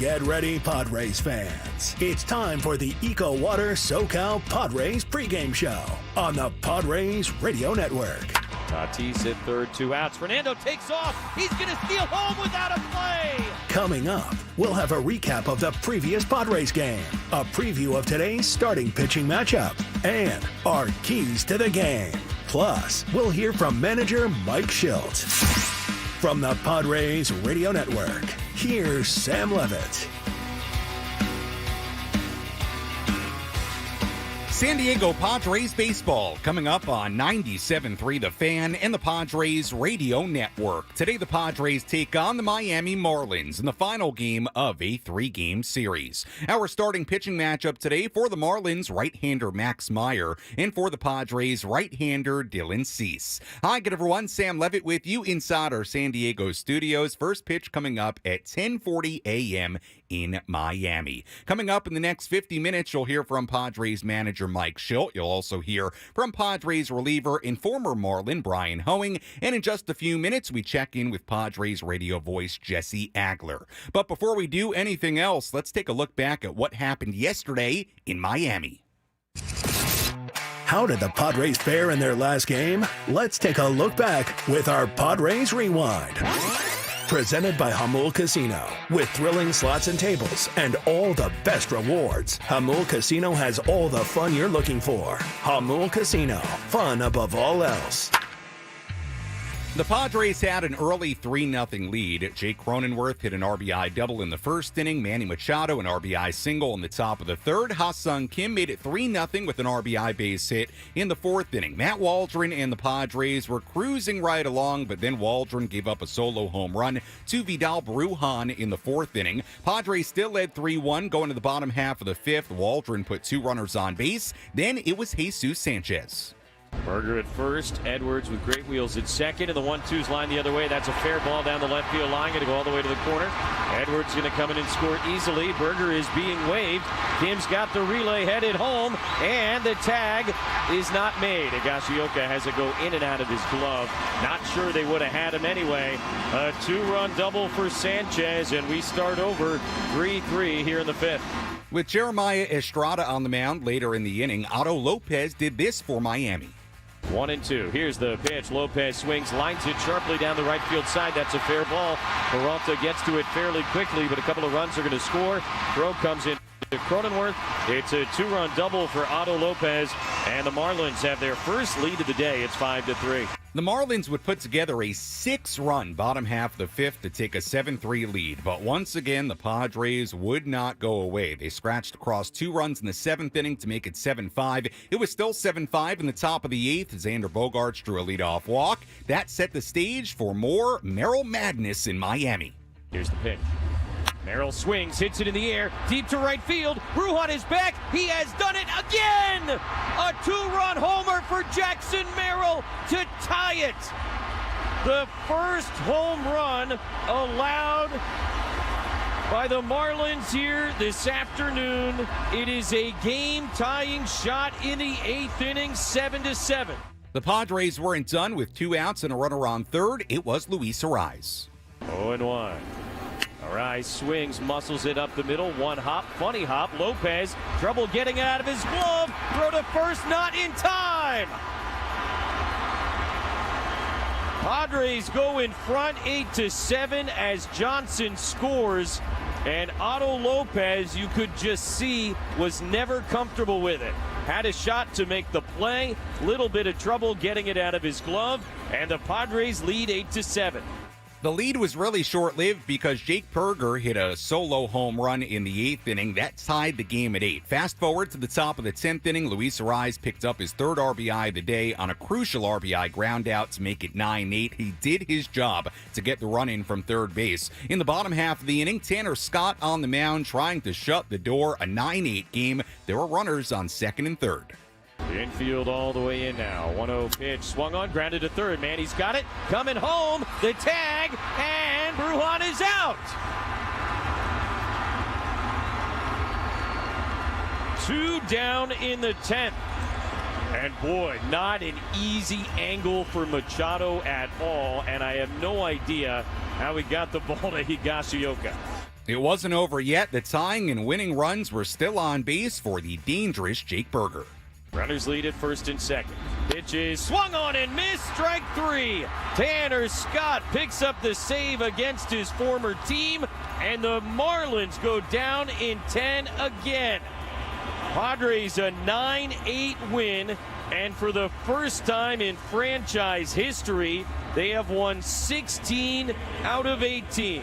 Get ready, Padres fans. It's time for the EcoWater SoCal Padres Pregame Show on the Padres Radio Network. Tatis at third, 2 outs. Fernando takes off. He's going to steal home without a play. Coming up, we'll have a recap of the previous Padres game, a preview of today's starting pitching matchup, and our keys to the game. Plus, we'll hear from manager Mike Shildt. From the Padres Radio Network, here's Sam Levitt. San Diego Padres baseball coming up on 97.3 The Fan and the Padres Radio Network. Today the Padres take on the Miami Marlins in the final game of a 3-game series. Our starting pitching matchup today for the Marlins, right-hander Max Meyer, and for the Padres, right-hander Dylan Cease. Hi, good everyone. Sam Levitt with you inside our San Diego studios. First pitch coming up at 10:40 a.m. in Miami. Coming up in the next 50 minutes, you'll hear from Padres manager Mike Shildt. You'll also hear from Padres reliever and former Marlin Bryan Hoeing. And in just a few minutes, we check in with Padres radio voice Jesse Agler. But before we do anything else, let's take a look back at what happened yesterday in Miami. How did the Padres fare in their last game? Let's take a look back with our Padres Rewind. Presented by Hamul Casino. With thrilling slots and tables and all the best rewards, Hamul Casino has all the fun you're looking for. Hamul Casino. Fun above all else. The Padres had an early 3-0 lead. Jake Cronenworth hit an RBI double in the first inning. Manny Machado an RBI single in the top of the third. Ha-Sung Kim made it 3-0 with an RBI base hit in the fourth inning. Matt Waldron and the Padres were cruising right along, but then Waldron gave up a solo home run to Vidal Brujan in the fourth inning. Padres still led 3-1 going to the bottom half of the fifth. Waldron put 2 runners on base. Then it was Jesus Sanchez. Berger at first, Edwards with great wheels at second, and the 1-2's line the other way. That's a fair ball down the left field line, going to go all the way to the corner. Edwards going to come in and score easily. Berger is being waved. Kim's got the relay headed home, and the tag is not made. Scioscia has it go in and out of his glove. Not sure they would have had him anyway. A 2-run double for Sanchez, and we start over 3-3 here in the fifth. With Jeremiah Estrada on the mound later in the inning, Otto Lopez did this for Miami. 1-2. Here's the pitch. Lopez swings, lines it sharply down the right field side. That's a fair ball. Peralta gets to it fairly quickly, but a couple of runs are going to score. Throw comes in to Cronenworth. It's a 2-run double for Otto Lopez, and the Marlins have their first lead of the day. It's 5-3. The Marlins would put together a 6-run bottom half of the fifth to take a 7-3 lead. But once again, the Padres would not go away. They scratched across 2 runs in the 7th inning to make it 7-5. It was still 7-5 in the top of the 8th. Xander Bogaerts drew a leadoff walk. That set the stage for more Merrill madness in Miami. Here's the pitch. Merrill swings, hits it in the air, deep to right field. Brujan is back. He has done it again. A 2-run homer for Jackson Merrill to tie it. The first home run allowed by the Marlins here this afternoon. It is a game-tying shot in the 8th inning, 7-7. The Padres weren't done with 2 outs and a runner on third. It was Luis Arraez. 0-1. Arraez swings, muscles it up the middle. 1 hop, funny hop. Lopez, trouble getting it out of his glove. Throw to first, not in time. Padres go in front 8-7 as Johnson scores. And Otto Lopez, you could just see, was never comfortable with it. Had a shot to make the play. Little bit of trouble getting it out of his glove. And the Padres lead 8-7. The lead was really short-lived because Jake Berger hit a solo home run in the 8th inning. That tied the game at 8. Fast forward to the top of the 10th inning, Luis Arraez picked up his 3rd RBI of the day on a crucial RBI ground out to make it 9-8. He did his job to get the run in from third base. In the bottom half of the inning, Tanner Scott on the mound trying to shut the door. A 9-8 game. There were runners on 2nd and 3rd. Infield all the way in now. 1-0 pitch. Swung on, grounded to third. Manny's got it. Coming home. The tag. And Brujan is out. 2 down in the 10th. And boy, not an easy angle for Machado at all. And I have no idea how he got the ball to Higashioka. It wasn't over yet. The tying and winning runs were still on base for the dangerous Jake Burger. Runners lead at first and second. Pitch is swung on and missed. Strike 3. Tanner Scott picks up the save against his former team, and the Marlins go down in 10 again. Padres a 9-8 win, and for the first time in franchise history, they have won 16 out of 18.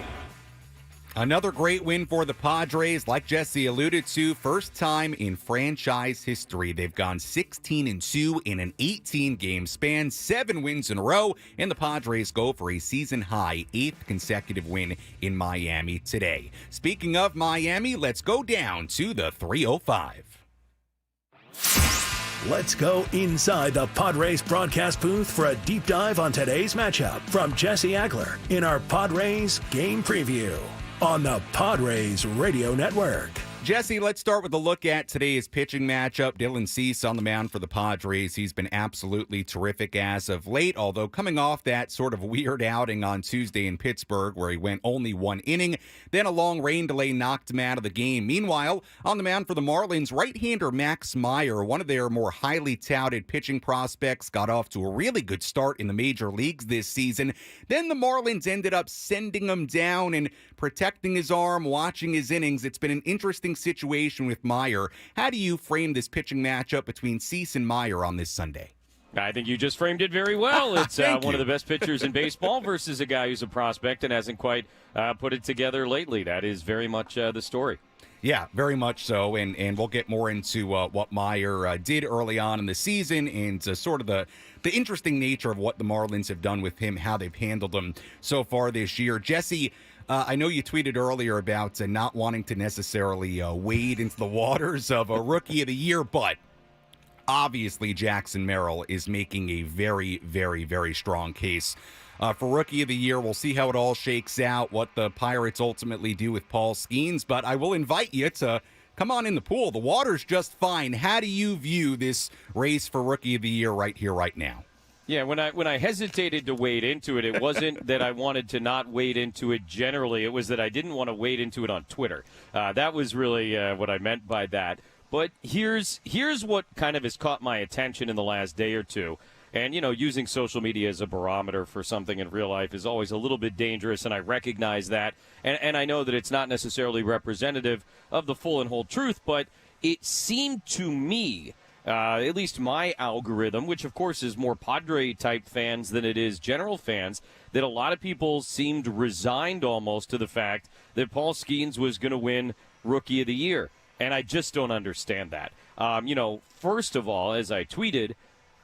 Another great win for the Padres, like Jesse alluded to, first time in franchise history. They've gone 16-2 in an 18-game span, 7 wins in a row, and the Padres go for a season-high 8th consecutive win in Miami today. Speaking of Miami, let's go down to the 305. Let's go inside the Padres broadcast booth for a deep dive on today's matchup from Jesse Agler in our Padres game preview on the Padres Radio Network. Jesse, let's start with a look at today's pitching matchup. Dylan Cease on the mound for the Padres. He's been absolutely terrific as of late, although coming off that sort of weird outing on Tuesday in Pittsburgh where he went only 1 inning, then a long rain delay knocked him out of the game. Meanwhile, on the mound for the Marlins, right-hander Max Meyer, one of their more highly touted pitching prospects, got off to a really good start in the major leagues this season. Then the Marlins ended up sending him down and protecting his arm, watching his innings. It's been an interesting situation with Meyer. How do you frame this pitching matchup between Cease and Meyer on this Sunday? I think you just framed it very well. It's one of the best pitchers in baseball versus a guy who's a prospect and hasn't quite put it together lately. That is very much the story. Yeah, very much so, and we'll get more into what Meyer did early on in the season and sort of the interesting nature of what the Marlins have done with him, how they've handled him so far this year. Jesse, I know you tweeted earlier about not wanting to necessarily wade into the waters of a Rookie of the Year, but obviously Jackson Merrill is making a very, very, very strong case for Rookie of the Year. We'll see how it all shakes out, what the Pirates ultimately do with Paul Skeens, but I will invite you to come on in the pool. The water's just fine. How do you view this race for Rookie of the Year right here, right now? Yeah, when I hesitated to wade into it, it wasn't that I wanted to not wade into it generally. It was that I didn't want to wade into it on Twitter. That was really what I meant by that. But here's what kind of has caught my attention in the last day or two. And, you know, using social media as a barometer for something in real life is always a little bit dangerous, and I recognize that. And I know that it's not necessarily representative of the full and whole truth, but it seemed to me, at least my algorithm, which of course is more Padre-type fans than it is general fans, that a lot of people seemed resigned almost to the fact that Paul Skeens was going to win Rookie of the Year. And I just don't understand that. First of all, as I tweeted,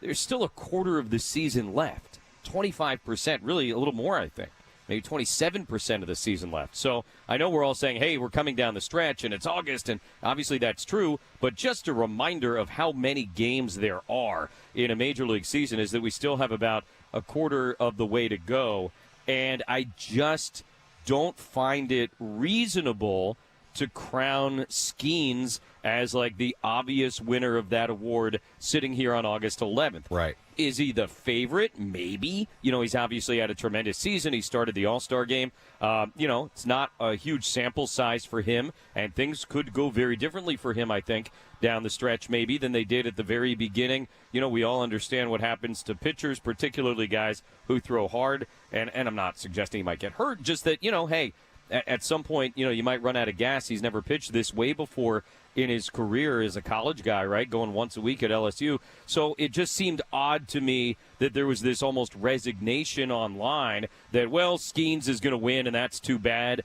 there's still a quarter of the season left. 25%, really a little more, I think. Maybe 27% of the season left. So I know we're all saying, hey, we're coming down the stretch, and it's August, and obviously that's true. But just a reminder of how many games there are in a Major League season is that we still have about a quarter of the way to go. And I just don't find it reasonable to crown Skeens as like the obvious winner of that award sitting here on August 11th. Right. Is he the favorite? Maybe. He's obviously had a tremendous season. He started the All-Star game. It's not a huge sample size for him, and things could go very differently for him, I think, down the stretch maybe than they did at the very beginning. We all understand what happens to pitchers, particularly guys who throw hard, and I'm not suggesting he might get hurt, just that, hey, at some point, you might run out of gas. He's never pitched this way before in his career as a college guy, right, going once a week at LSU. So it just seemed odd to me that there was this almost resignation online that, well, Skeens is going to win, and that's too bad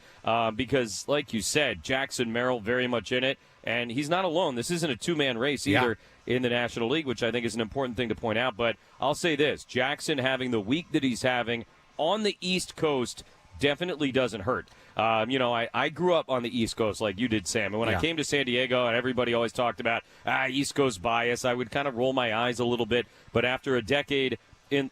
because, like you said, Jackson Merrill very much in it, and he's not alone. This isn't a two-man race either in the National League, which I think is an important thing to point out. But I'll say this, Jackson having the week that he's having on the East Coast definitely doesn't hurt. I grew up on the East Coast like you did, Sam. And when I came to San Diego and everybody always talked about East Coast bias, I would kind of roll my eyes a little bit. But after a decade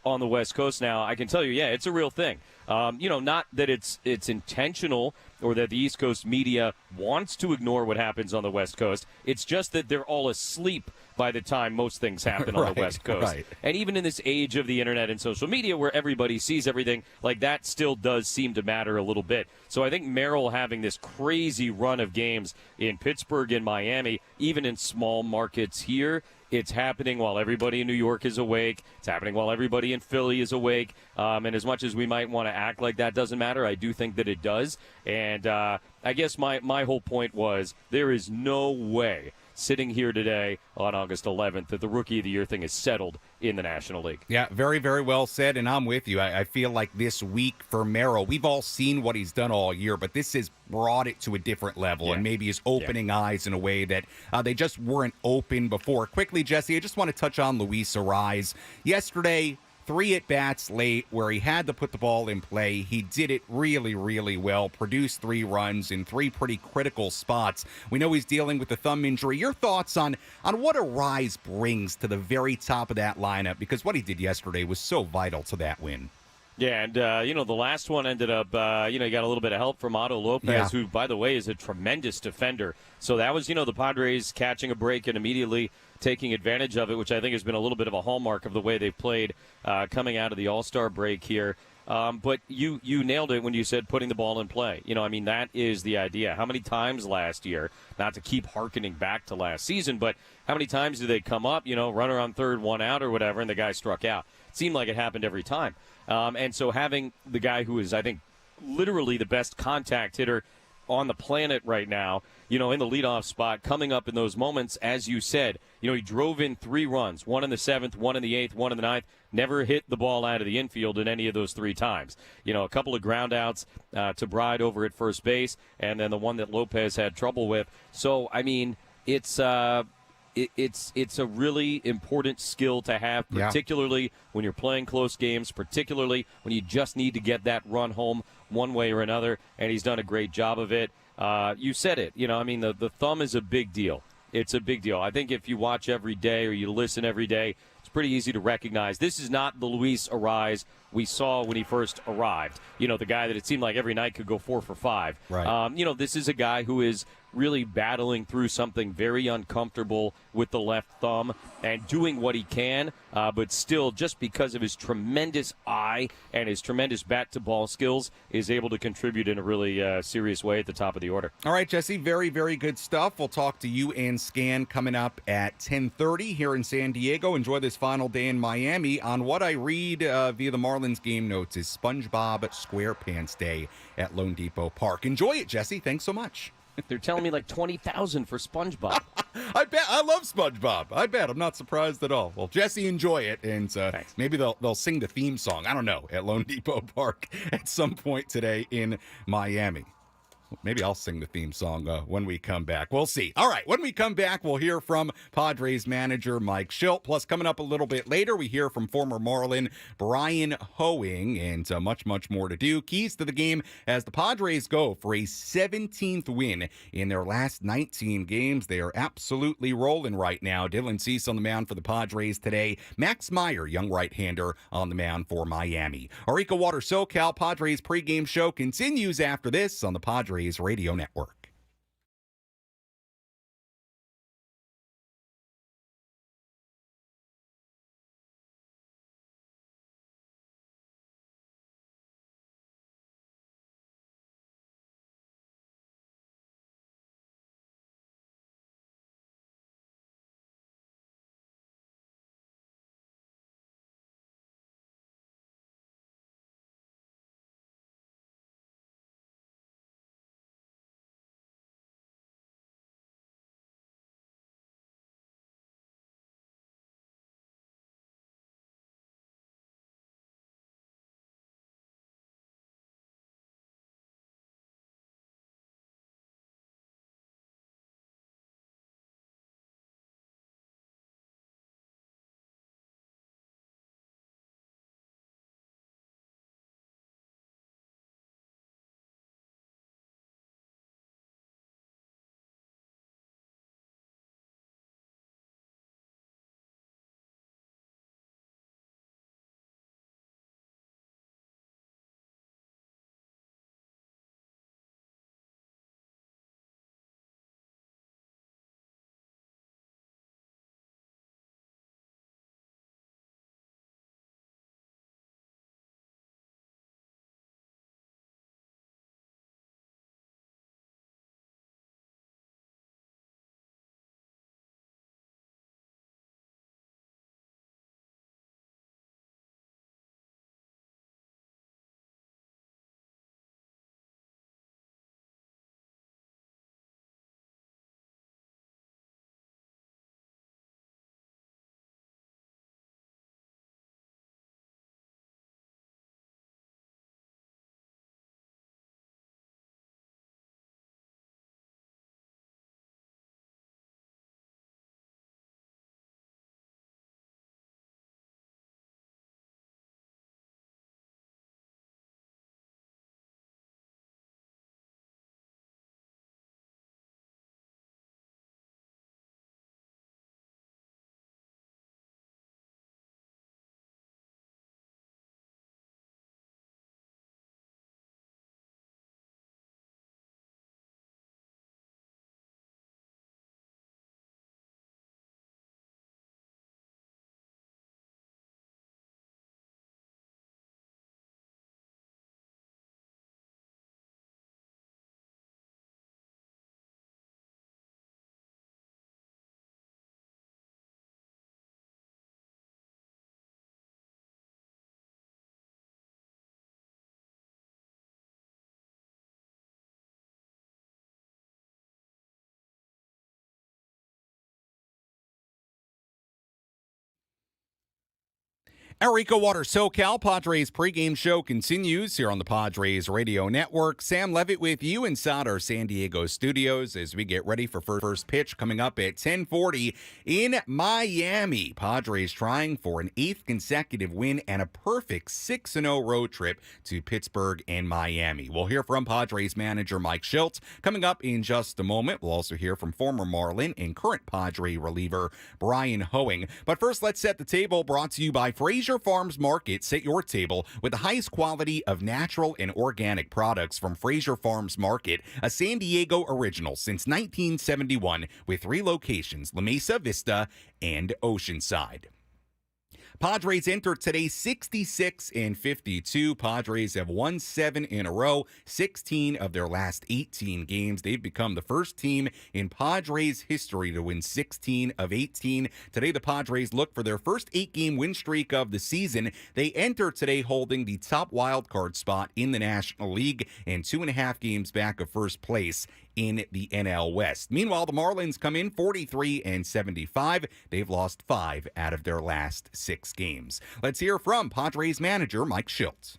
on the West Coast now, I can tell you, it's a real thing. Not that it's intentional or that the East Coast media wants to ignore what happens on the West Coast. It's just that they're all asleep by the time most things happen on the West Coast. Right. And even in this age of the internet and social media where everybody sees everything, like that still does seem to matter a little bit. So I think Merrill having this crazy run of games in Pittsburgh and Miami, even in small markets here, it's happening while everybody in New York is awake. It's happening while everybody in Philly is awake. And as much as we might want to act like that doesn't matter, I do think that it does. And I guess my whole point was there is no way sitting here today on August 11th that the Rookie of the Year thing is settled in the National League. Yeah, very, very well said, and I'm with you. I feel like this week for Merrill, we've all seen what he's done all year, but this has brought it to a different level, and maybe is opening eyes in a way that they just weren't open before. Quickly, Jesse, I just want to touch on Luis Arraez. Yesterday, 3 at-bats late where he had to put the ball in play. He did it really, really well, produced 3 runs in 3 pretty critical spots. We know he's dealing with the thumb injury. Your thoughts on what Arraez brings to the very top of that lineup, because what he did yesterday was so vital to that win. Yeah, and, the last one ended up, he got a little bit of help from Otto Lopez, who, by the way, is a tremendous defender. So that was, the Padres catching a break and immediately taking advantage of it, which I think has been a little bit of a hallmark of the way they've played coming out of the All-Star break here. But you nailed it when you said putting the ball in play. That is the idea. How many times last year, not to keep hearkening back to last season, but how many times do they come up, runner on third, 1 out or whatever, and the guy struck out? It seemed like it happened every time. And so having the guy who is, I think, literally the best contact hitter on the planet right now, in the leadoff spot, coming up in those moments, as you said, he drove in 3 runs, 1 in the 7th, 1 in the 8th, 1 in the 9th, never hit the ball out of the infield in any of those 3 times. A couple of ground outs to Bride over at first base, and then the one that Lopez had trouble with. So, it's a really important skill to have, particularly when you're playing close games, particularly when you just need to get that run home one way or another, and he's done a great job of it. You said it. The thumb is a big deal. It's a big deal. I think if you watch every day or you listen every day, it's pretty easy to recognize this is not the Luis Arraez we saw when he first arrived. The guy that it seemed like every night could go 4 for 5. Right. This is a guy who is really battling through something very uncomfortable with the left thumb and doing what he can, but still, just because of his tremendous eye and his tremendous bat-to-ball skills, is able to contribute in a really serious way at the top of the order. All right, Jesse, very, very good stuff. We'll talk to you and Scan coming up at 10:30 here in San Diego. Enjoy this final day in Miami. On what I read via the Marlins game notes is SpongeBob SquarePants Day at Lone Depot Park. Enjoy it, Jesse. Thanks so much. They're telling me like 20,000 for SpongeBob. I bet. I love SpongeBob. I bet. I'm not surprised at all. Well, Jesse, enjoy it, and maybe they'll sing the theme song. I don't know, at Lone Depot Park at some point today in Miami. Maybe I'll sing the theme song when we come back. We'll see. All right, when we come back, we'll hear from Padres manager Mike Shildt. Plus, coming up a little bit later, we hear from former Marlin Bryan Hoeing, and much, much more to do. Keys to the game as the Padres go for a 17th win in their last 19 games. They are absolutely rolling right now. Dylan Cease on the mound for the Padres today. Max Meyer, young right-hander, on the mound for Miami. Our EcoWater SoCal Padres pregame show continues after this on the Padres Radio Network. Our EcoWater SoCal Padres pregame show continues here on the Padres Radio Network. Sam Levitt with you inside our San Diego studios as we get ready for first pitch coming up at 10:40 in Miami. Padres trying for an 8th consecutive win and a perfect 6-0 road trip to Pittsburgh and Miami. We'll hear from Padres manager Mike Shildt coming up in just a moment. We'll also hear from former Marlin and current Padre reliever Bryan Hoeing. But first, let's set the table, brought to you by Fraser Farms Market. Set your table with the highest quality of natural and organic products from Fraser Farms Market, a San Diego original since 1971 with 3 locations, La Mesa, Vista, and Oceanside. Padres enter today 66-52. Padres have won 7 in a row, 16 of their last 18 games. They've become the first team in Padres history to win 16 of 18. Today, the Padres look for their first 8-game win streak of the season. They enter today holding the top wild card spot in the National League and 2.5 games back of first place in the NL West. Meanwhile, the Marlins come in 43-75. They've lost 5 out of their last 6 games. Let's hear from Padres manager Mike Shildt.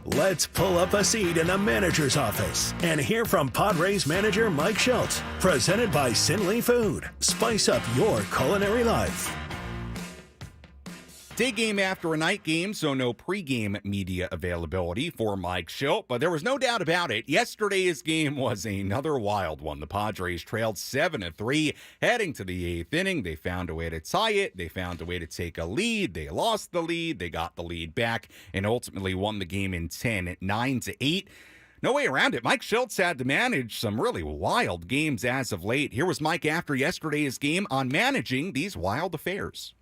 Let's pull up a seat in the manager's office and hear from Padres manager Mike Shildt. Presented by Sinley Food. Spice up your culinary life. Day game after a night game, so no pregame media availability for Mike Shildt, but there was no doubt about it. Yesterday's game was another wild one. The Padres trailed 7-3 heading to the 8th inning. They found a way to tie it. They found a way to take a lead. They lost the lead. They got the lead back and ultimately won the game in 10 at 9-8. No way around it. Mike Shildt had to manage some really wild games as of late. Here was Mike after yesterday's game on managing these wild affairs.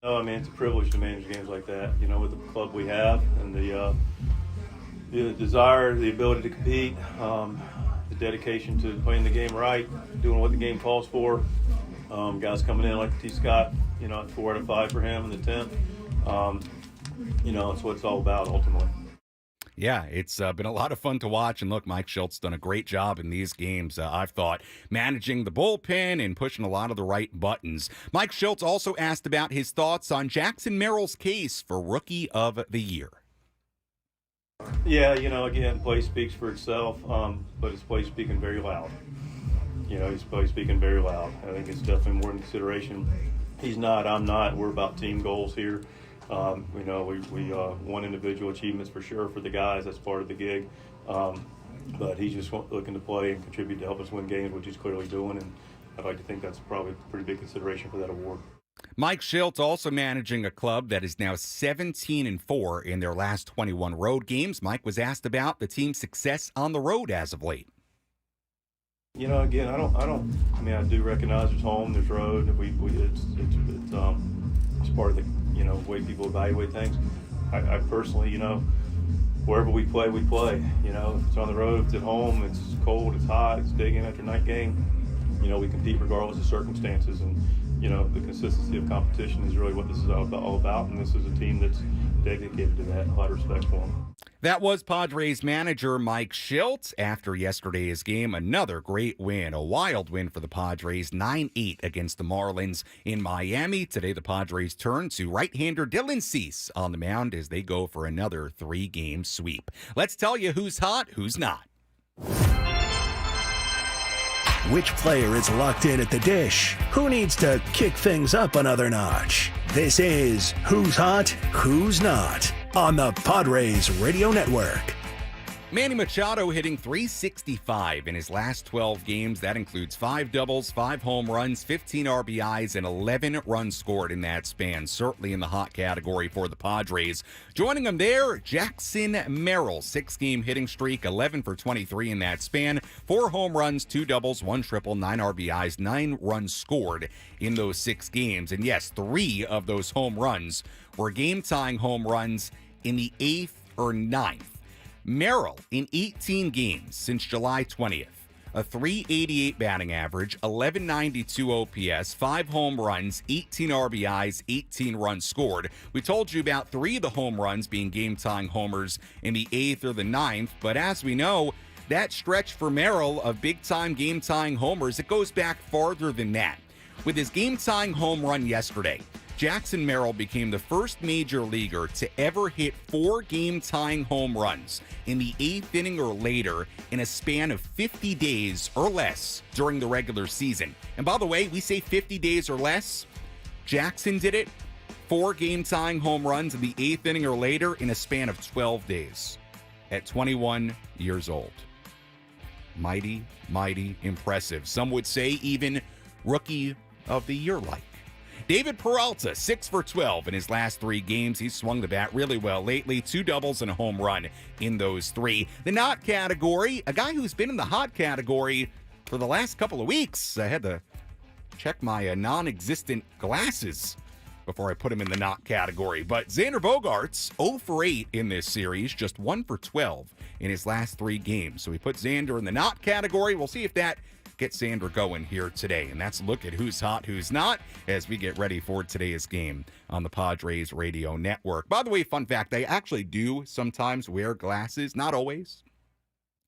No, I mean, it's a privilege to manage games like that, you know, with the club we have and the desire, the ability to compete, the dedication to playing the game right, doing what the game calls for. Guys coming in like T. Scott, you know, 4 out of 5 for him in the 10th. You know, it's what it's all about ultimately. Yeah, it's been a lot of fun to watch, and look, Mike Shildt's done a great job in these games, I've thought, managing the bullpen and pushing a lot of the right buttons. Mike Shildt also asked about his thoughts on Jackson Merrill's case for Rookie of the Year. Yeah, you know, again, play speaks for itself, but his play speaking very loud. You know, he's play speaking very loud. I think it's definitely more in consideration. He's not, I'm not. We're about team goals here. You know, we want individual achievements for sure for the guys. That's part of the gig. But he's just looking to play and contribute to help us win games, which he's clearly doing. And I'd like to think that's probably a pretty big consideration for that award. Mike Shildt also managing a club that is now 17-4 in their last 21 road games. Mike was asked about the team's success on the road as of late. You know, again, I mean, I do recognize there's home, there's road. It's part of the, you know, way people evaluate things. I personally, you know, wherever we play, we play. You know, if it's on the road, if it's at home, it's cold, it's hot, it's day game after night game. You know, we compete regardless of circumstances, and you know, the consistency of competition is really what this is all about. And this is a team that's dedicated to that. A lot of respect for them. That was Padres manager Mike Shildt after yesterday's game. Another great win, a wild win for the Padres, 9-8 against the Marlins in Miami. Today, the Padres turn to right-hander Dylan Cease on the mound as they go for another 3-game sweep. Let's tell you who's hot, who's not. Which player is locked in at the dish? Who needs to kick things up another notch? This is Who's Hot, Who's Not on the Padres Radio Network. Manny Machado hitting .365 in his last 12 games. That includes 5 doubles, 5 home runs, 15 RBIs, and 11 runs scored in that span. Certainly in the hot category for the Padres. Joining him there, Jackson Merrill. 6-game hitting streak, 11 for 23 in that span. 4 home runs, 2 doubles, 1 triple, 9 RBIs, 9 runs scored in those 6 games. And yes, 3 of those home runs were game-tying home runs in the 8th or 9th. Merrill, in 18 games since July 20th, a .388 batting average, 1192 OPS, 5 home runs, 18 RBIs, 18 runs scored. We told you about 3 of the home runs being game-tying homers in the 8th or the 9th, but as we know, that stretch for Merrill of big-time game-tying homers, it goes back farther than that. With his game-tying home run yesterday, Jackson Merrill became the first major leaguer to ever hit 4 game-tying home runs in the 8th inning or later in a span of 50 days or less during the regular season. And by the way, we say 50 days or less. Jackson did it, 4 game-tying home runs in the 8th inning or later in a span of 12 days at 21 years old. Mighty, mighty impressive. Some would say even rookie of the year-like. David Peralta, 6 for 12 in his last 3 games. He's swung the bat really well lately. 2 doubles and a home run in those 3. The not category, a guy who's been in the hot category for the last couple of weeks. I had to check my non-existent glasses before I put him in the not category. But Xander Bogaerts, 0 for 8 in this series, just 1 for 12 in his last 3 games. So we put Xander in the not category. We'll see if that gets Xander going here today. And that's a look at who's hot, who's not, as we get ready for today's game on the Padres Radio Network. By the way, fun fact, I actually do sometimes wear glasses, not always.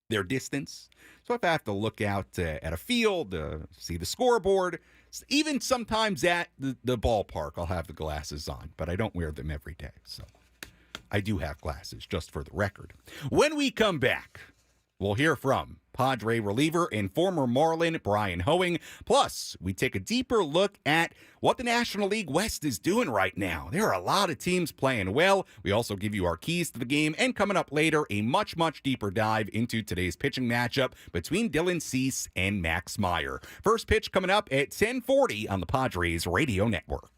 Their distance. So if I have to look out at a field, see the scoreboard, even sometimes at the ballpark, I'll have the glasses on, but I don't wear them every day. So I do have glasses, just for the record. When we come back, we'll hear from Padre reliever and former Marlin Bryan Hoeing. Plus, we take a deeper look at what the National League West is doing right now. There are a lot of teams playing well. We also give you our keys to the game. And coming up later, a much, much deeper dive into today's pitching matchup between Dylan Cease and Max Meyer. First pitch coming up at 10:40 on the Padres Radio Network.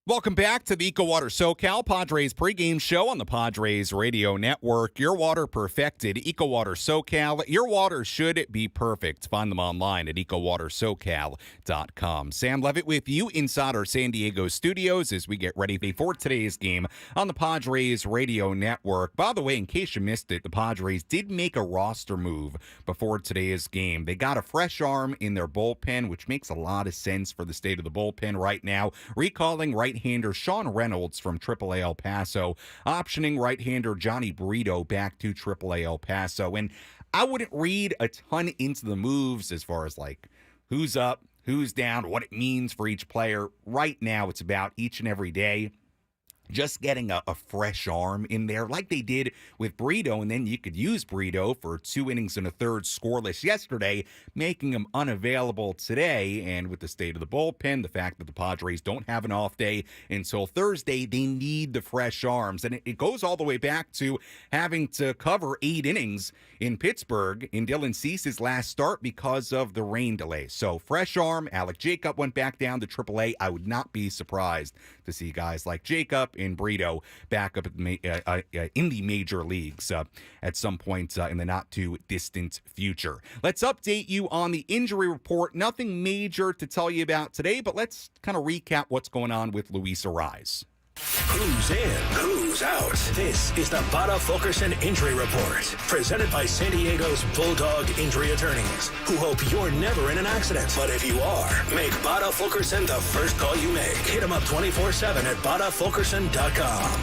Welcome back to the EcoWater SoCal Padres Pregame Show on the Padres Radio Network. Your water perfected. EcoWater SoCal. Your water should be perfect. Find them online at EcoWaterSoCal.com. Sam Levitt with you inside our San Diego studios as we get ready for today's game on the Padres Radio Network. By the way, in case you missed it, the Padres did make a roster move before today's game. They got a fresh arm in their bullpen, which makes a lot of sense for the state of the bullpen right now. Recalling right-hander Sean Reynolds from AAA El Paso, optioning right-hander Johnny Brito back to AAA El Paso. And I wouldn't read a ton into the moves as far as like who's up, who's down, what it means for each player. Right now, it's about each and every day just getting a fresh arm in there like they did with Brito, and then you could use Brito for 2 innings and a third scoreless yesterday, making him unavailable today. And with the state of the bullpen, the fact that the Padres don't have an off day until Thursday, they need the fresh arms. And it goes all the way back to having to cover 8 innings in Pittsburgh in Dylan Cease's last start because of the rain delay. So fresh arm, Alec Jacob went back down to AAA. I would not be surprised to see guys like Jacob and Brito back up in the major leagues at some point in the not-too-distant future. Let's update you on the injury report. Nothing major to tell you about today, but let's kind of recap what's going on with Luis Arraez. Who's in? Who's out? This is the Bada Fulkerson Injury Report, presented by San Diego's Bulldog Injury Attorneys, who hope you're never in an accident. But if you are, make Bada Fulkerson the first call you make. Hit him up 24/7 at BadaFulkerson.com.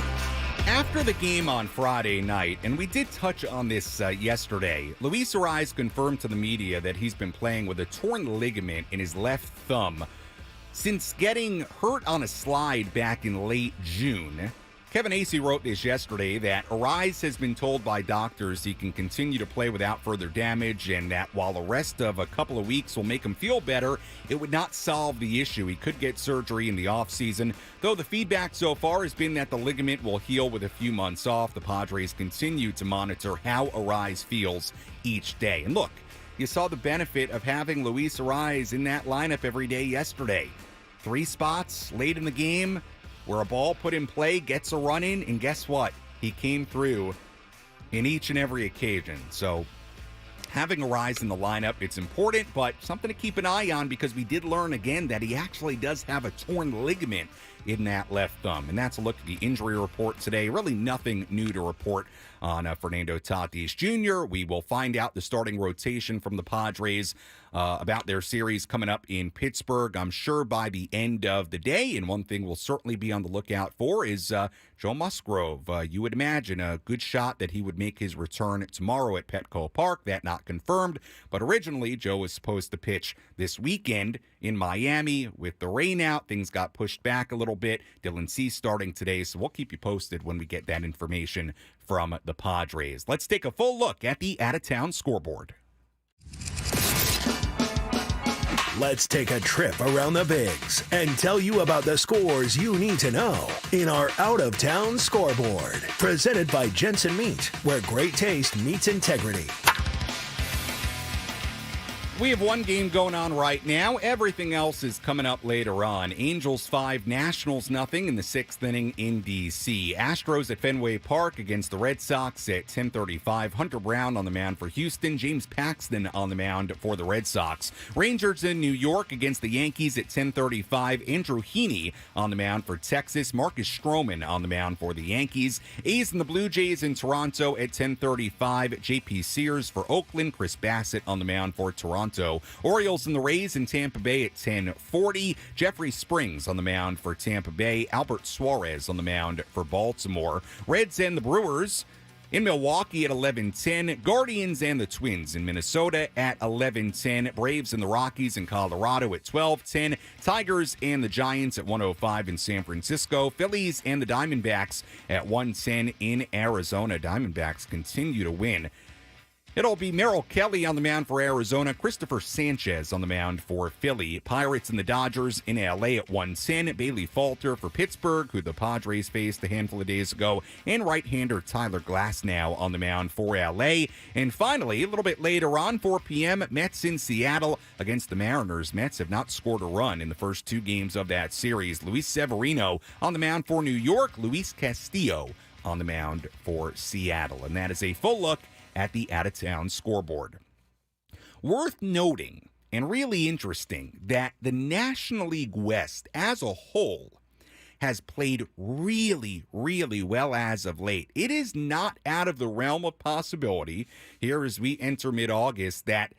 After the game on Friday night, and we did touch on this yesterday, Luis Arraez confirmed to the media that he's been playing with a torn ligament in his left thumb since getting hurt on a slide back in late June. Kevin Acee wrote this yesterday that Arraez has been told by doctors he can continue to play without further damage, and that while the rest of a couple of weeks will make him feel better, it would not solve the issue. He could get surgery in the offseason, though the feedback so far has been that the ligament will heal with a few months off. The Padres continue to monitor how Arraez feels each day. And look, you saw the benefit of having Luis Arraez in that lineup every day yesterday. 3 spots late in the game where a ball put in play gets a run in, and guess what? He came through in each and every occasion. So having Arraez in the lineup, it's important, but something to keep an eye on because we did learn again that he actually does have a torn ligament in that left thumb. And that's a look at the injury report today. Really nothing new to report on Fernando Tatis Jr. We will find out the starting rotation from the Padres about their series coming up in Pittsburgh, I'm sure, by the end of the day. And one thing we'll certainly be on the lookout for is Joe Musgrove. You would imagine a good shot that he would make his return tomorrow at Petco Park. That not confirmed, but originally Joe was supposed to pitch this weekend in Miami. With the rain out, things got pushed back a little bit. Dylan Cease starting today, so we'll keep you posted when we get that information from the Padres. Let's take a full look at the out-of-town scoreboard. Let's take a trip around the Bigs and tell you about the scores you need to know in our out-of-town scoreboard. Presented by Jensen Meat, where great taste meets integrity. We have one game going on right now. Everything else is coming up later on. Angels 5, Nationals nothing in the 6th inning in D.C. Astros at Fenway Park against the Red Sox at 10:35. Hunter Brown on the mound for Houston. James Paxton on the mound for the Red Sox. Rangers in New York against the Yankees at 10:35. Andrew Heaney on the mound for Texas. Marcus Stroman on the mound for the Yankees. A's and the Blue Jays in Toronto at 10:35. J.P. Sears for Oakland. Chris Bassett on the mound for Toronto. Orioles and the Rays in Tampa Bay at 10:40. Jeffrey Springs on the mound for Tampa Bay. Albert Suarez on the mound for Baltimore. Reds and the Brewers in Milwaukee at 11:10. Guardians and the Twins in Minnesota at 11:10. Braves and the Rockies in Colorado at 12:10. Tigers and the Giants at 1:05 in San Francisco. Phillies and the Diamondbacks at 1:10 in Arizona. Diamondbacks continue to win It'll be Merrill Kelly on the mound for Arizona, Christopher Sanchez on the mound for Philly, Pirates and the Dodgers in LA at 1:10, Bailey Falter for Pittsburgh, who the Padres faced a handful of days ago, and right-hander Tyler Glasnow on the mound for LA. And finally, a little bit later on, 4 p.m., Mets in Seattle against the Mariners. Mets have not scored a run in the first 2 games of that series. Luis Severino on the mound for New York, Luis Castillo on the mound for Seattle. And that is a full look at the out-of-town scoreboard. Worth noting, and really interesting, that the National League West as a whole has played really, really well as of late. It is not out of the realm of possibility here as we enter mid-August that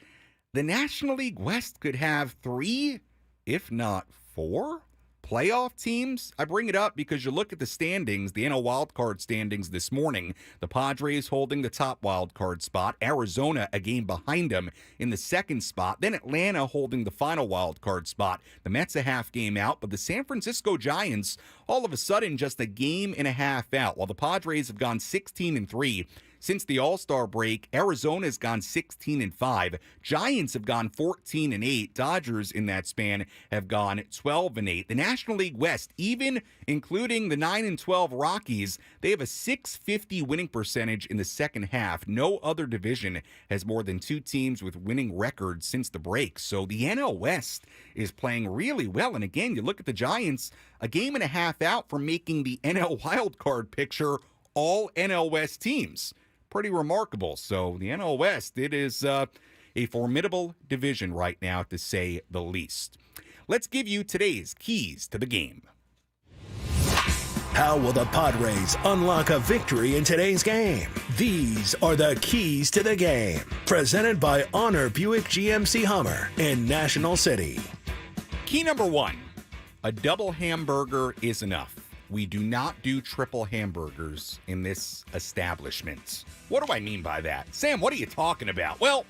the National League West could have 3, if not 4, playoff teams. I bring it up because you look at the standings, the NL wildcard standings this morning. The Padres holding the top wildcard spot. Arizona a game behind them in the second spot. Then Atlanta holding the final wildcard spot. The Mets a half game out, but the San Francisco Giants all of a sudden just a game and a half out. While the Padres have gone 16-3 since the All-Star break, Arizona's gone 16-5. Giants have gone 14-8. Dodgers in that span have gone 12-8. The National League West, even including the 9-12 Rockies, they have a .650 winning percentage in the second half. No other division has more than 2 teams with winning records since the break. So the NL West is playing really well. And again, you look at the Giants, a game and a half out from making the NL wildcard picture all NL West teams. Pretty remarkable. So the NL West, it is a formidable division right now, to say the least. Let's give you today's keys to the game. How will the Padres unlock a victory in today's game? These are the keys to the game. Presented by Honor Buick GMC Hummer in National City. Key number 1, a double hamburger is enough. We do not do triple hamburgers in this establishment. What do I mean by that? Sam, what are you talking about? Well,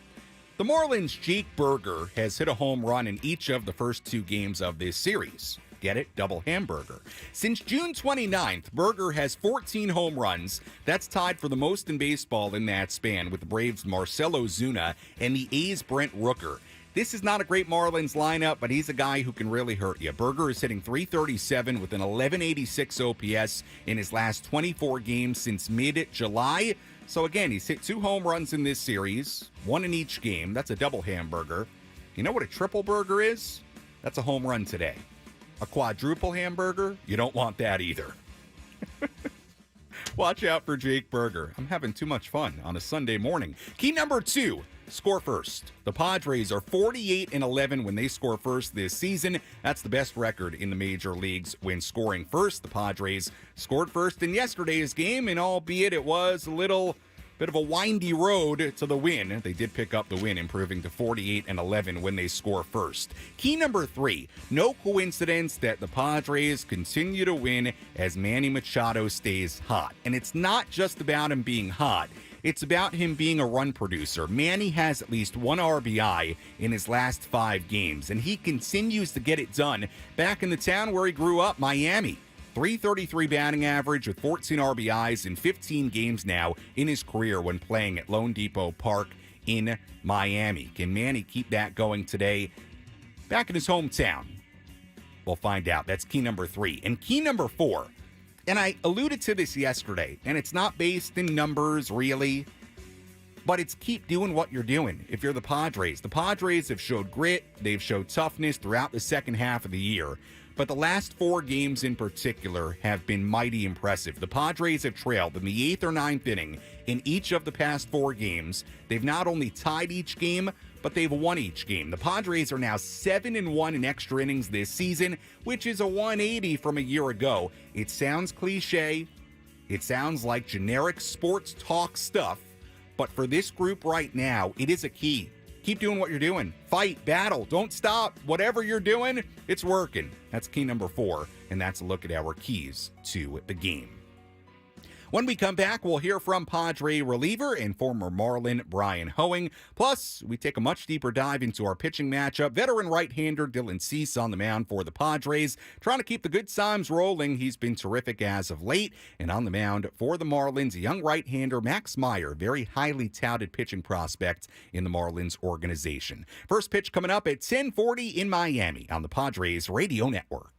the Marlins' Jake Burger has hit a home run in each of the first 2 games of this series. Get it? Double hamburger. Since June 29th, Burger has 14 home runs. That's tied for the most in baseball in that span with the Braves' Marcell Ozuna and the A's' Brent Rooker. This is not a great Marlins lineup, but he's a guy who can really hurt you. Burger is hitting .337 with an 1186 OPS in his last 24 games since mid-July. So again, he's hit 2 home runs in this series, 1 in each game. That's a double hamburger. You know what a triple burger is? That's a home run today. A quadruple hamburger? You don't want that either. Watch out for Jake Burger. I'm having too much fun on a Sunday morning. Key number 2. Score first. The Padres are 48-11 when they score first this season. That's the best record in the major leagues when scoring first. The Padres scored first in yesterday's game, and albeit it was a little bit of a windy road to the win, they did pick up the win, improving to 48-11 when they score first. Key number 3, no coincidence that the Padres continue to win as Manny Machado stays hot. And it's not just about him being hot. It's about him being a run producer. Manny has at least 1 RBI in his last 5 games, and he continues to get it done back in the town where he grew up, Miami. .333 batting average with 14 RBIs in 15 games now in his career when playing at Lone Depot Park in Miami. Can Manny keep that going today back in his hometown? We'll find out. That's key number 3. And key number 4, and I alluded to this yesterday, and it's not based in numbers really, but it's keep doing what you're doing. If you're the Padres have showed grit, they've showed toughness throughout the second half of the year, but the last 4 games in particular have been mighty impressive. The Padres have trailed in the 8th or 9th inning in each of the past 4 games. They've not only tied each game, but they've won each game. The Padres are now 7-1 in extra innings this season, which is a 180 from a year ago. It sounds cliche. It sounds like generic sports talk stuff. But for this group right now, it is a key. Keep doing what you're doing. Fight, battle, don't stop. Whatever you're doing, it's working. That's key number 4, and that's a look at our keys to the game. When we come back, we'll hear from Padre reliever and former Marlin Bryan Hoeing. Plus, we take a much deeper dive into our pitching matchup. Veteran right-hander Dylan Cease on the mound for the Padres, trying to keep the good times rolling. He's been terrific as of late. And on the mound for the Marlins, a young right-hander Max Meyer, very highly touted pitching prospect in the Marlins organization. First pitch coming up at 10:40 in Miami on the Padres Radio Network.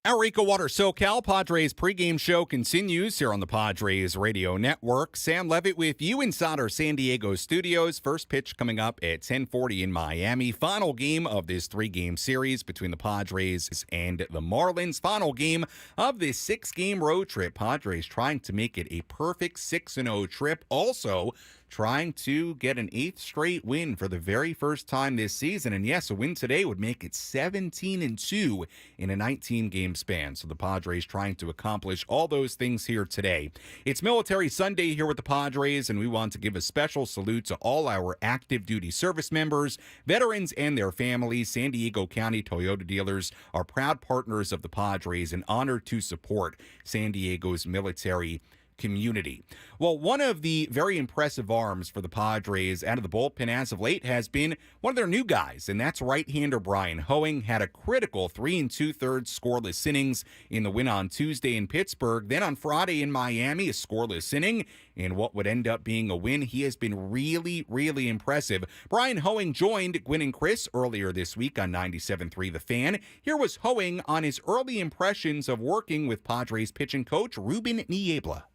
Our EcoWater SoCal Padres pregame show continues here on the Padres Radio Network. Sam Levitt with you inside our San Diego studios. First pitch coming up at 10:40 in Miami. Final game of this three-game series between the Padres and the Marlins. Final game of this six-game road trip. Padres trying to make it a perfect 6-0 trip. Also trying to get an 8th straight win for the very first time this season. And yes, a win today would make it 17-2 in a 19-game span. So the Padres trying to accomplish all those things here today. It's Military Sunday here with the Padres, and we want to give a special salute to all our active duty service members, veterans, and their families. San Diego County Toyota dealers are proud partners of the Padres and honored to support San Diego's military community. Well, one of the very impressive arms for the Padres out of the bullpen as of late has been one of their new guys, and that's right-hander Bryan Hoeing. Had a critical 3 2/3 scoreless innings in the win on Tuesday in Pittsburgh. Then on Friday in Miami, a scoreless inning in what would end up being a win. He has been really, really impressive. Bryan Hoeing joined Gwynn and Chris earlier this week on 97.3 The Fan. Here was Hoeing on his early impressions of working with Padres pitching coach Ruben Niebla.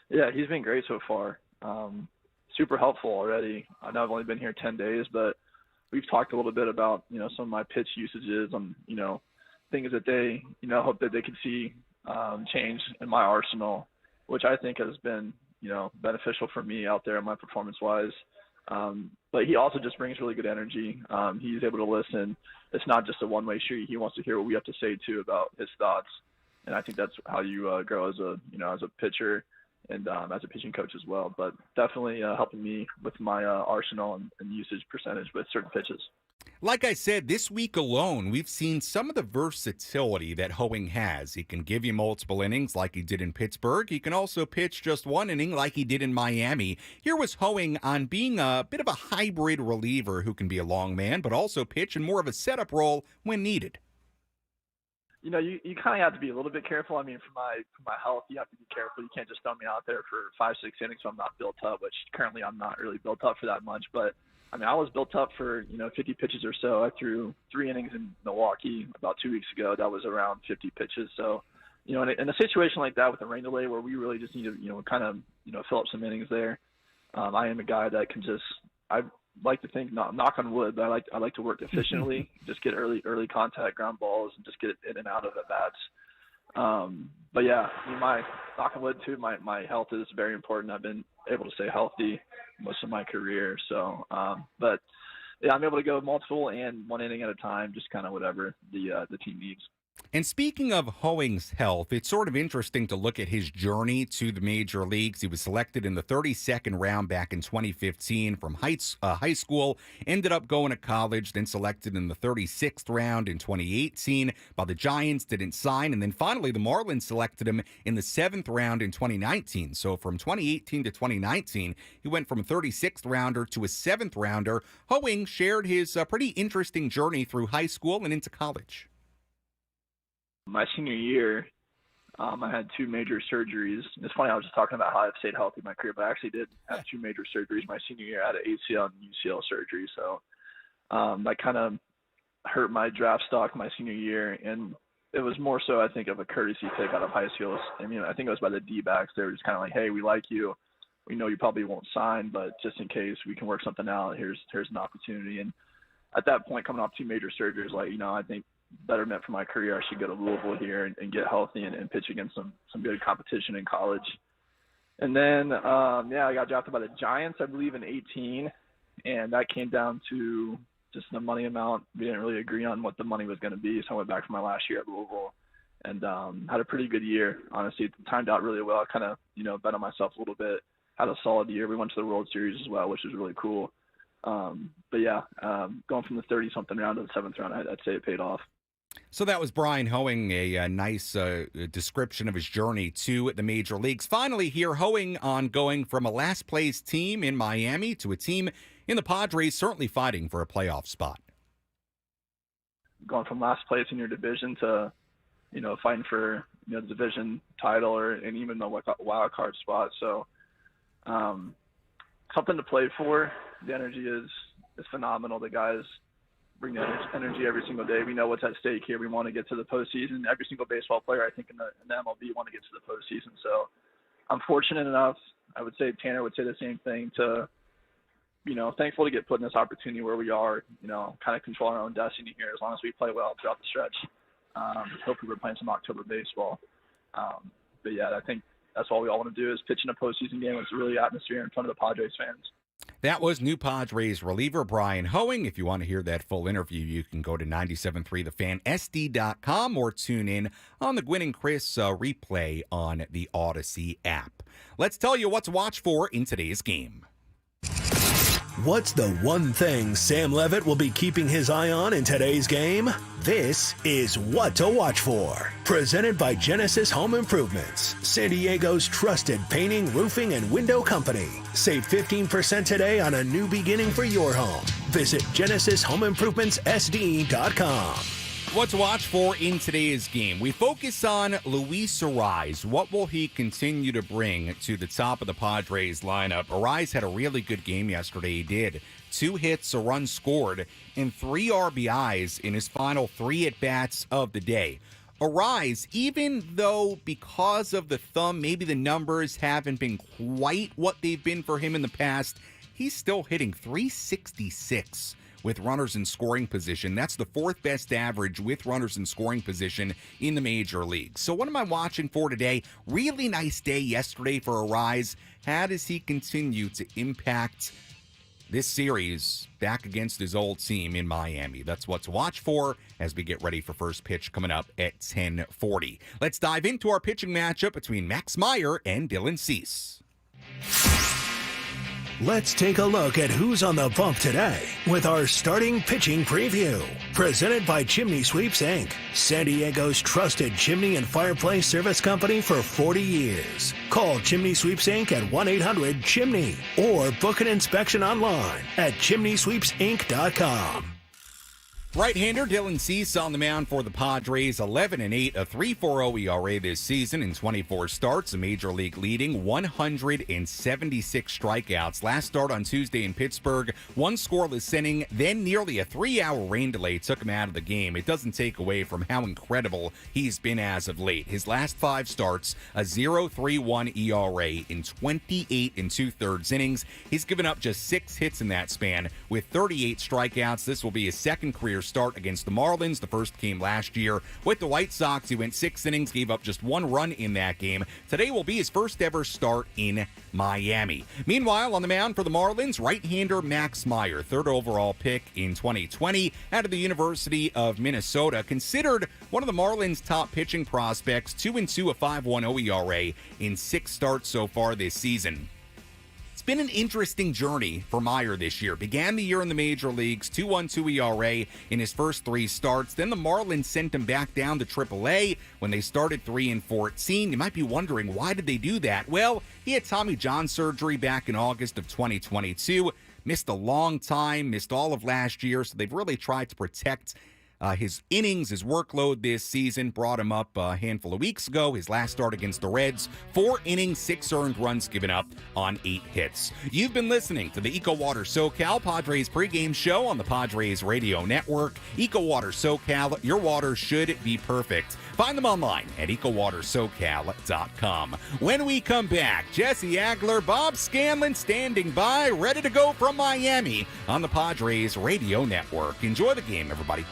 Yeah, he's been great so far. Super helpful already. I know I've only been here 10 days, but we've talked a little bit about, some of my pitch usages and, things that they, hope that they could see change in my arsenal, which I think has been, beneficial for me out there, my performance-wise. But he also just brings really good energy. He's able to listen. It's not just a one-way street. He wants to hear what we have to say too about his thoughts, and I think that's how you grow as a pitcher and as a pitching coach as well. But definitely helping me with my arsenal and usage percentage with certain pitches. Like I said, this week alone, we've seen some of the versatility that Hoeing has. He can give you multiple innings like he did in Pittsburgh. He can also pitch just one inning like he did in Miami. Here was Hoeing on being a bit of a hybrid reliever who can be a long man, but also pitch in more of a setup role when needed. You kind of have to be a little bit careful. I mean, for my health, you have to be careful. You can't just throw me out there for 5-6 innings when I'm not built up, which currently I'm not really built up for that much. But I mean, I was built up for 50 pitches or so. I threw 3 innings in Milwaukee about 2 weeks ago. That was around 50 pitches. So, in a situation like that with a rain delay where we really just need to kind of fill up some innings there, I am a guy that can just I like to think knock on wood, but I like to work efficiently, just get early contact ground balls and just get it in and out of at bats. But yeah, my knock on wood too. My health is very important. I've been able to stay healthy most of my career. So, but yeah, I'm able to go multiple and 1 inning at a time, just kind of whatever the team needs. And speaking of Hoeing's health, it's sort of interesting to look at his journey to the major leagues. He was selected in the 32nd round back in 2015 from high school, ended up going to college, then selected in the 36th round in 2018 by the Giants, didn't sign, and then finally the Marlins selected him in the 7th round in 2019. So from 2018 to 2019, he went from a 36th rounder to a 7th rounder. Hoeing shared his pretty interesting journey through high school and into college. My senior year, I had 2 major surgeries. It's funny, I was just talking about how I've stayed healthy in my career, but I actually did have 2 major surgeries my senior year. I had an ACL and UCL surgery, so that kind of hurt my draft stock my senior year, and it was more so, I think, of a courtesy pick out of high school. I mean, I think it was by the D-backs. They were just kind of like, hey, we like you. We know you probably won't sign, but just in case we can work something out, here's an opportunity. And at that point, coming off 2 major surgeries, I think betterment for my career, I should go to Louisville here and get healthy and pitch against some good competition in college. And then, I got drafted by the Giants, I believe, in 18, and that came down to just the money amount. We didn't really agree on what the money was going to be, so I went back for my last year at Louisville and had a pretty good year. Honestly, it timed out really well. I kind of, bet on myself a little bit, had a solid year. We went to the World Series as well, which was really cool. But yeah, going from the 30-something round to the 7th round, I'd say it paid off. So that was Bryan Hoeing, a nice description of his journey to the major leagues. Finally here, Hoeing on going from a last-place team in Miami to a team in the Padres, certainly fighting for a playoff spot. Going from last place in your division to, fighting for the division title and even the wild card spot. So something to play for. The energy is phenomenal. The guys bring that energy every single day. We know what's at stake here. We want to get to the postseason. Every single baseball player, I think, in the MLB want to get to the postseason. So I'm fortunate enough, I would say Tanner would say the same thing, to, thankful to get put in this opportunity where we are, kind of control our own destiny here as long as we play well throughout the stretch. Hopefully we're playing some October baseball. But yeah, I think that's all we all want to do is pitch in a postseason game with really atmosphere in front of the Padres fans. That was new Padres reliever Bryan Hoeing. If you want to hear that full interview, you can go to 97.3thefansd.com or tune in on the Gwynn and Chris replay on the Odyssey app. Let's tell you what to watch for in today's game. What's the one thing Sam Levitt will be keeping his eye on in today's game? This is What to Watch For. Presented by Genesis Home Improvements, San Diego's trusted painting, roofing, and window company. Save 15% today on a new beginning for your home. Visit GenesisHomeImprovementsSD.com. What to watch for in today's game. We focus on Luis Arraez. What will he continue to bring to the top of the Padres lineup? Arraez had a really good game yesterday. He did. 2 hits, a run scored, and 3 RBIs in his final 3 at-bats of the day. Arraez, even though because of the thumb, maybe the numbers haven't been quite what they've been for him in the past, he's still hitting .366 with runners in scoring position. That's the 4th best average with runners in scoring position in the major leagues. So what am I watching for today? Really nice day yesterday for Arise. How does he continue to impact this series back against his old team in Miami? That's what to watch for as we get ready for first pitch coming up at 10:40. Let's dive into our pitching matchup between Max Meyer and Dylan Cease. Let's take a look at who's on the bump today with our starting pitching preview. Presented by Chimney Sweeps, Inc., San Diego's trusted chimney and fireplace service company for 40 years. Call Chimney Sweeps, Inc. at 1-800-CHIMNEY or book an inspection online at chimneysweepsinc.com. Right-hander Dylan Cease on the mound for the Padres, 11-8, a 3.40 ERA this season in 24 starts, a major league leading 176 strikeouts. Last start on Tuesday in Pittsburgh, 1 scoreless inning, then nearly a 3-hour rain delay took him out of the game. It doesn't take away from how incredible he's been as of late. His last 5 starts, a 0.31 ERA in 28 2/3 innings. He's given up just 6 hits in that span with 38 strikeouts. This will be his second career start against the Marlins. The first came last year with the White Sox. He went 6 innings, gave up just 1 run in that game. Today will be his first ever start in Miami. Meanwhile, on the mound for the Marlins, right-hander Max Meyer, 3rd overall pick in 2020 out of the University of Minnesota, considered one of the Marlins' top pitching prospects, 2-2, a 5.10 ERA in 6 starts so far this season. It's been an interesting journey for Meyer this year. Began the year in the major leagues, 2.12 ERA in his first 3 starts. Then the Marlins sent him back down to AAA when they started 3-14. You might be wondering, why did they do that? Well, he had Tommy John surgery back in August of 2022. Missed a long time, missed all of last year, so they've really tried to protect his innings, his workload this season. Brought him up a handful of weeks ago. His last start against the Reds, 4 innings, 6 earned runs given up on 8 hits. You've been listening to the EcoWater SoCal Padres pregame show on the Padres Radio Network. EcoWater SoCal, your water should be perfect. Find them online at EcoWaterSoCal.com. When we come back, Jesse Agler, Bob Scanlon standing by, ready to go from Miami on the Padres Radio Network. Enjoy the game, everybody.